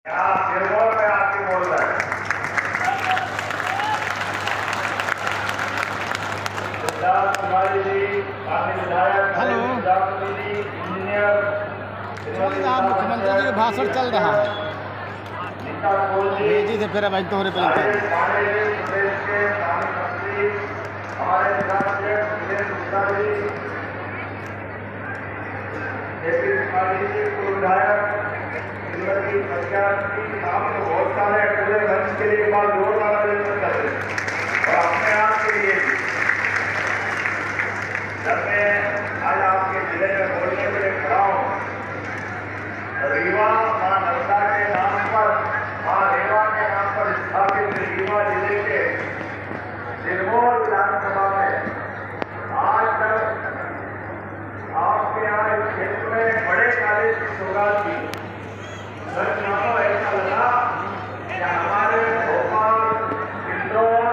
सिरमौर में आके बोल रहे हैं। सिद्धार्थ तिवारी जी, माननीय विधायक, हेलो। जी, इंजीनियर, मुख्यमंत्री जी का भाषण चल रहा है। नीता कोल जी से फिर भाई तोहरे पे प्रदेश के पानी मंत्री हमारे विधायक वीरेंद्र गुप्ता जी, जेपी तिवारी जी, पूर्व विधायक श्रीमती प्रज्ञा जी, आपको बहुत सारे पूरे मंच के लिए एक बार जोरदार अभिनंदन करते हैं और अपने आप के लिए भी। जब मैं आज आपके जिले में बोलने के लिए खड़ा हूँ, रीवा मां नर्मदा के नाम पर, मां रेवा के नाम पर स्थापित रीवा जिले के सिरमौर विधानसभा में आज तक आपके यहाँ इस क्षेत्र में बड़े कॉलेज की सौगात की। सच मानो ऐसा लगा कि हमारे भोपाल, इंदौर,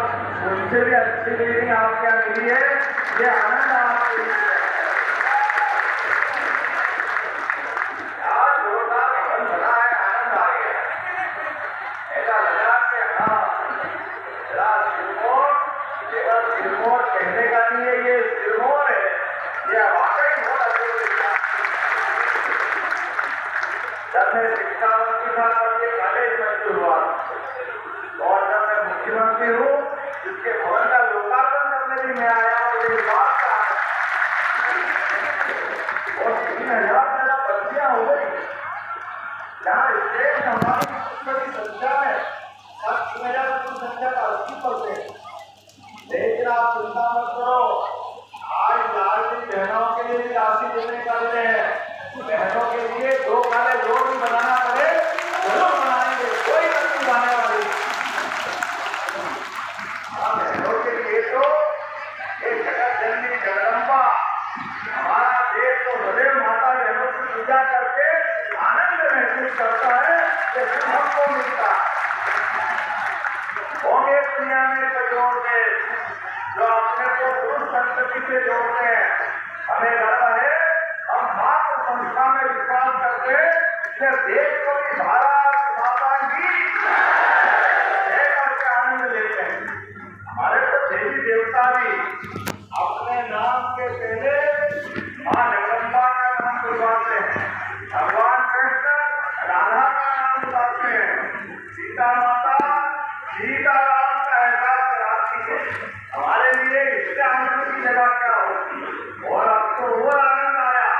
उनसे भी अच्छी बिल्डिंग आपके यहाँ मिली है। ये आनंद आपके लिए है। आज जोरदार भवन बना है, आनंद आ गया। ऐसा लगा कि हाँ, सिरमौर कहने का नहीं है, ये सिरमौर है। ये वाकई बहुत अद्भुत है। जब मैं शिक्षा मंत्री था तब ये कॉलेज मंजूर हुआ और जब मैं मुख्यमंत्री हूँ जिसके भवन का लोकार्पण करने भी मैं आया और ये बात का और 3000 मेरा बच्चियां हो गई जहाँ स्टेट हमारी बड़ी संख्या में 3000 की संख्या का 80%। लेकिन आप चिंता मत करो, आज लाडली बहनों के लिए भी राशि देने का दिन है। बहनों के लिए 2 काले रोड भी बनाना पड़े जरूर बनाएंगे, कोई गलती आने वाली। हाँ, बहनों के लिए तो एक जगत जननी जगदम्बा, हमारा देश तो सदैव माता बहनों की पूजा करके आनंद महसूस करता है कि सबको मिलता होंगे दुनिया में जोड़ के जो अपने को पुरुष संस्कृति से जोड़ते हैं। हमें लगा है हम मात्र संस्था में विश्वास करते कि देश को भी भारत माता की जय करके आनंद लेते हैं। हमारे तो देवी देवता भी अपने नाम के पहले मां जगदम्बा का नाम बुलवाते हैं, भगवान कृष्ण राधा का नाम बुलाते हैं, सीता माता सीताराम का एहसास कराती है। हमारे लिए इससे आनंद की जगह क्या होती। और अब तो वो आनंद आया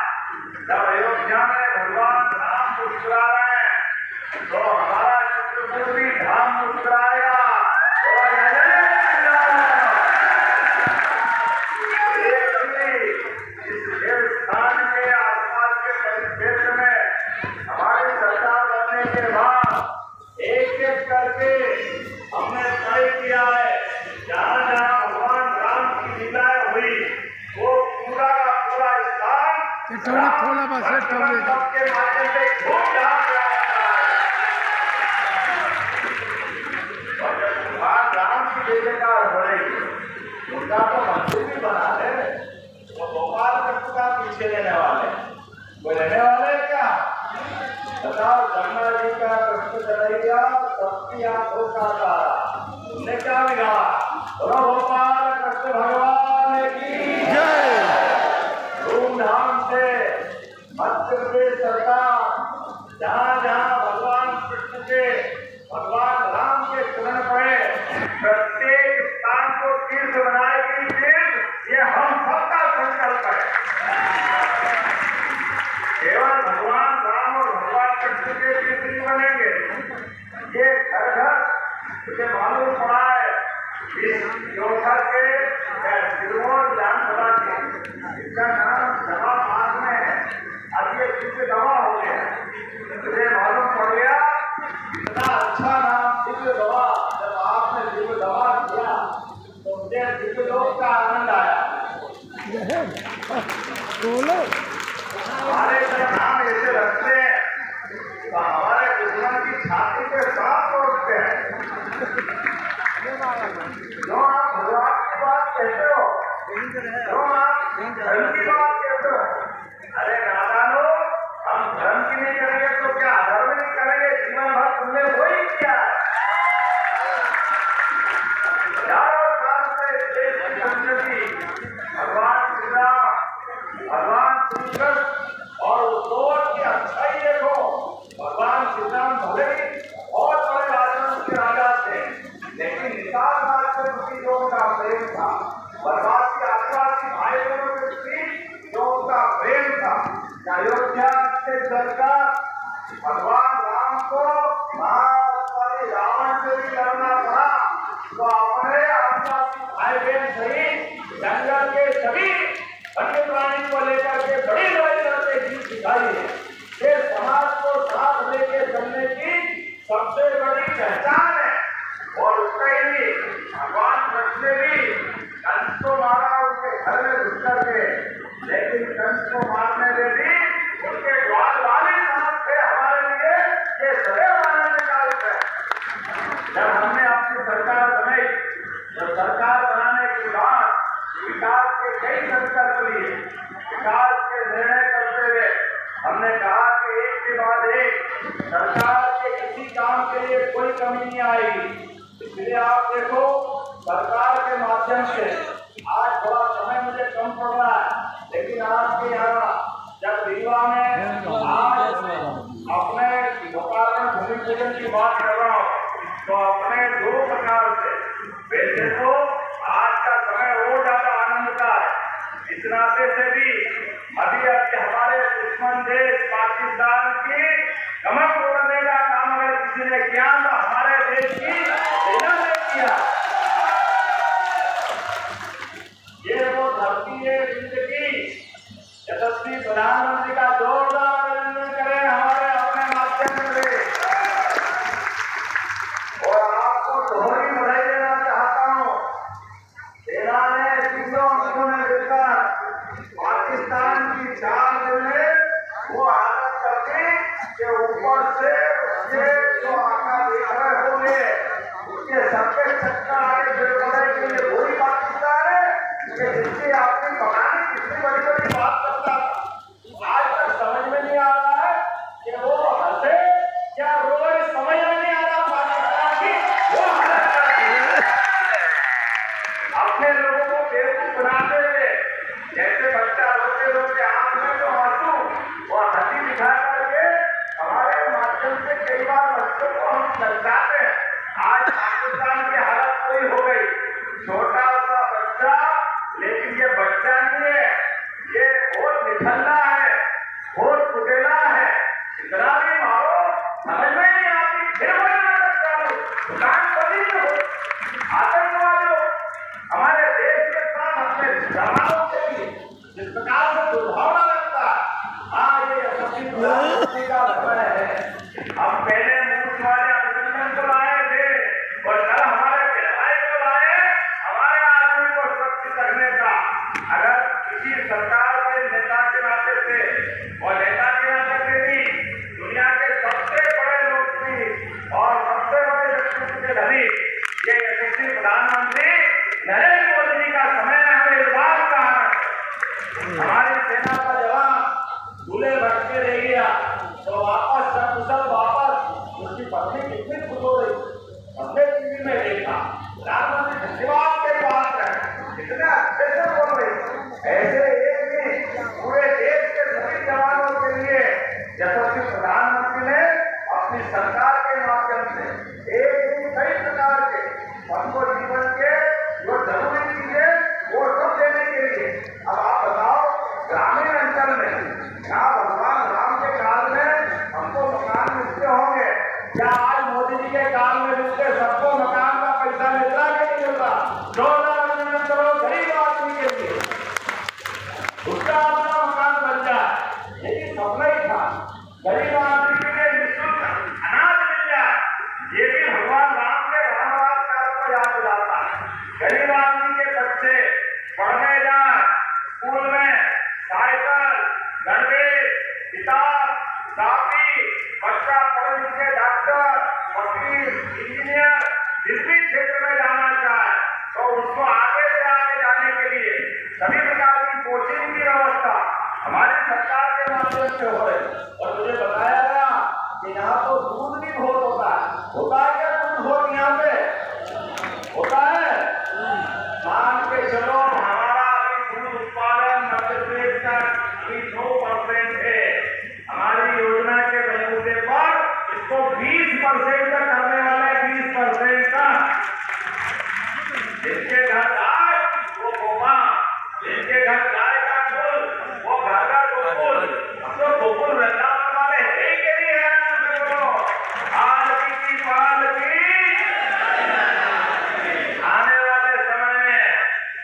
जब अयोध्या में भगवान राम मुस्कुरा रहे हैं तो हमारा चित्रकूट भी धाम मुस्कुराएगा। और इस देवस्थान के आसपास के परिक्षेत्र में हमारी सरकार बनने के बाद एक एक करके हमने तय किया है जहाँ जहाँ भगवान राम की लीलाएं हुई वो पूरा का पूरा स्थान के माध्यम से खूब जहाँ और जब भगवान राम की जयकार हो रही उनका तो मंदिर भी बना है। वो भोपाल कृष्ण का पीछे लेने वाले वो लेने वाले क्या बताओ। गंगा जी का कृष्ण चढ़ैया सबकी आंखों का तारा, उसने क्या बिगाड़ा। बोलो भोपाल कृष्ण भगवान की जय। धूमधाम से मध्य प्रदेश सरकार जहाँ जहाँ भगवान कृष्ण के भगवान राम के चरण पड़े प्रत्येक स्थान को तीर्थ बनाएगी। तीर्थ ये हम सबका संकल्प है। केवल भगवान राम और भगवान कृष्ण के तीर्थ नहीं बनेंगे, ये घर घर मुझे मालूम पड़ा है इस योद्धा के सिरमौर विधानसभा के इसका नाम दवा पास में है। अब ये दिव्य दवा हो गया, मुझे मालूम पड़ गया इतना अच्छा नाम दिव्य दवा। जब आपने दिव्य दवा किया तो मुझे दिव्य लोक का आनंद आया। हमारे जब नाम ऐसे रखते हैं तो हमारे दुश्मन की छाती पे सांप तोड़ते हैं। जो आप भगवान की बात कहते हो, जो आप धर्म की बात कहते हो, अरे नादानो, हम धर्म की नहीं करेंगे तो क्या अधर्म नहीं करेंगे। जीवन भर हम भले ही बहुत बड़े राजवंश के राजा थे, लेकिन निषाद राज से प्रति जो उनका प्रेम था, वनवासी आदिवासी भाई बहनों के प्रति जो उनका प्रेम था, अयोध्या से चलकर भगवान राम को महाबली रावण से भी लड़ना पड़ा, तो अपने आदिवासी भाई बहन सहित जंगल के सभी वन्य प्राणी को लेकर के बड़ी लड़ाई लड़ते जीत दिखाई है। ये समाज को साथ लेके चलने की सबसे बड़ी पहचान है। और उसका ही भगवान कृष्ण ने भी कंस को मारा उनके घर में घुस करके, लेकिन कंस को मारने में भी उनके द्वार वाले समाज थे हमारे लिए ये सदैव आनंद का विषय है। जब हमने अपनी सरकार बनाई, जब सरकार बनाने के बाद विकास के कई संकल्प लिए, विकास के निर्णय करते हुए हमने कहा कि एक के बाद एक सरकार के किसी काम के लिए कोई कमी नहीं आएगी। इसलिए आप देखो, सरकार के माध्यम से आज थोड़ा समय मुझे कम पड़ रहा है, लेकिन आपके यहाँ जब रीवा में आज अपने लोकार्पण भूमि पूजन की बात कर रहा हूँ, तो अपने दो प्रकार से वैसे तो आज का समय और ज्यादा आनंद का है, इस नाते से भी अभी हमारे दुश्मन देश पाकिस्तान की कमर तोड़ने का काम अगर किसी ने किया तो हमारे देश की सेना ने किया। ये वो धरती है जिंदगी। यशस्वी प्रधानमंत्री का जोरदार अभिनंदन करें हमारे अपने माध्यम से। और आपको दोहरी बधाई देना चाहता हूँ, सेना ने तीनों अंशों में मिलकर पाकिस्तान की चाल में वो हालत करती कि ऊपर से उसके जो आका देख रहे होंगे उसके सबके चक्कर आगे फिर पड़े कि ये वही पाकिस्तान है कि जिसकी आपने बनानी कितनी बड़ी बड़ी बात करता था। आज तक समझ में नहीं आ रहा है कि वो हंसे क्या रोए, समझ में नहीं आ रहा पाकिस्तान की वो हालत करती। अपने लोगों को बेवकूफ बनाते हुए, जैसे बच्चा रोते रोते आंख में जो आंसू और हंसी दिखा करके हमारे माध्यम से कई बार बच्चों को हम समझाते हैं। आज पाकिस्तान की हालत कोई हो गई, छोटा सा बच्चा, लेकिन ये बच्चा नहीं है, ये बहुत निठल्ला है, बहुत कुटेला है, इतना भी मारो समझ में नहीं आती, फिर वही नाटक चालू, दुकान बंदी हो, आतंकवादी हो। हमारे देश के साथ अपने जवानों के लिए जिस प्रकार से दुर्भावना लगता है, हाँ ये यशस्वी प्रधानमंत्री का समय है। हम पहले मूछ वाले अभिनंदन को लाए थे और कल हमारे भाई को लाए हमारे आदमी को सुरक्षित रखने का। अगर किसी सरकार के नेता के नाते से और नेता के नाते से भी दुनिया के सबसे बड़े लोकप्रिय और सबसे बड़े व्यक्तित्व के धनी ये यशस्वी प्रधानमंत्री नरेंद्र मोदी जी का समय हमें इस बात का हमारी सेना का जवान दूल्हे भटके रह गया तो वापस सकुशल वापस उसकी पत्नी कितनी खुश हो रही, हमने टीवी में देखा। प्रधानमंत्री धन्यवाद के बात है, कितने अच्छे से बोल रही। ऐसे एक भी पूरे देश के सभी जवानों के लिए यशस्वी प्रधानमंत्री ने अपनी सरकार के माध्यम से एक भी कई प्रकार के हमको जीवन के जो जरूरी चीजें वो सब देने के लिए। अब आप बताओ, ग्रामीण अंचल में क्या भगवान राम के काल में हमको मकान मिलते होंगे, क्या आज मोदी जी के काल में मिलते सबको मकान का पैसा मिल रहा कि नहीं मिल रहा? जोरदार अभिनंदन करो गरीब आदमी के लिए, उसका अपना मकान बन जाए, यही सपना ही था। गरीब आदमी के लिए निःशुल्क अनाज मिल जाए, ये भी भगवान राम के वनवास काल को याद दिलाता है। गरीब आदमी के बच्चे पढ़ने जाए, स्कूल में साइकिल, गणवेश, किताब, कॉपी, बच्चा पढ़ लिख के डॉक्टर, वकील, इंजीनियर जिस भी क्षेत्र में जाना चाहे तो उसको आगे से आगे जाने के लिए सभी प्रकार की कोचिंग की व्यवस्था हमारी सरकार के माध्यम से हो रही। और मुझे बताया गया कि यहाँ तो दूध भी बहुत होता है क्या दूध बहुत यहाँ पे होता है? मान के चलो हमारा अभी दूध उत्पादन मध्य प्रदेश का 9% है। हमारी योजना के बलबूते पर इसको 20 30% का करने वाले 20% का, जिनके घर गाय वो गोमा, जिनके घर गाय का कुल वो घर का गोकुल, तो गोकुल वृंदावन वाले है ही के लिए आलकी की पालकी आने वाले समय में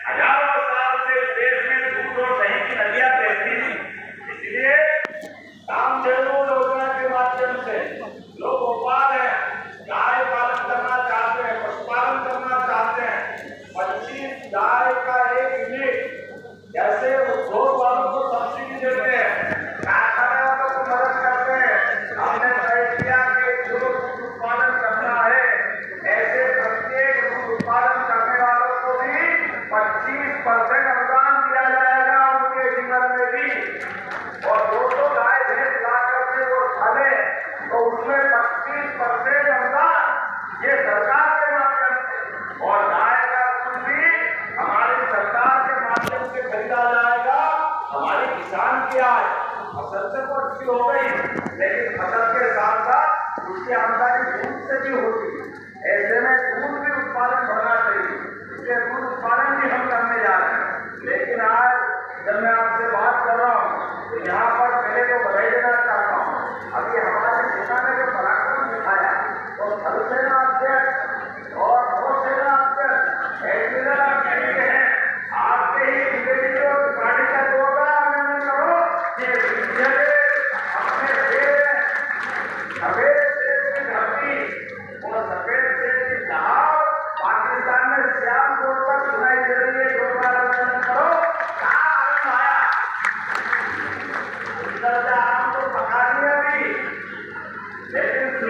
हजारों साल से देश में दूध और दही की नदियां बहती थी। इसलिए कामधेनु योजना के माध्यम से जो गोपाल है, गाय पालन करना चाहते हैं, पशुपालन करना चाहते हैं, 25 गाय का एक यूनिट जैसे उद्योग वालों को सब्सिडी देते हैं, कारखाने वालों को मदद करते हैं। हमने तय किया कि जो दूध उत्पादन करना है, ऐसे प्रत्येक दूध उत्पादन करने वालों को भी 25% अनुदान दिया जाएगा उनके जीवन में भी। और जो गाय भैंस ला करके वो फले तो उसमें 25% अनुदान ये सरकार के माध्यम से, और गाय का दूध भी हमारी सरकार के माध्यम से खरीदा जाएगा। हमारी किसान की आय फसल से तो अच्छी हो गई, लेकिन फसल के साथ साथ उसकी आमदनी दूध से भी होगी। ऐसे में दूध भी उत्पादन बढ़ना चाहिए, इसलिए दूध उत्पादन भी हम करने जा रहे हैं। लेकिन आज जब मैं आपसे बात कर रहा हूँ तो यहाँ पर पहले तो बधाई देना चाहता हूँ। अभी हमारे सेना ने जो पराक्रम दिखाया, तो थल सेना अध्यक्ष और नौसेना अध्यक्ष एडमिरल आप कहेंगे हैं, आपके ही बीजेपी को पार्टी का जोरदार अभिनंदन करो कि विजय अपने देश सफेद देश की धरती और सफेद देश की जहाज पाकिस्तान में श्याम कोट पर सुनाई दे रही है। जोरदार अभिनंदन करो। क्या आनंद आया, इधर से आराम तो पका दिया भी, लेकिन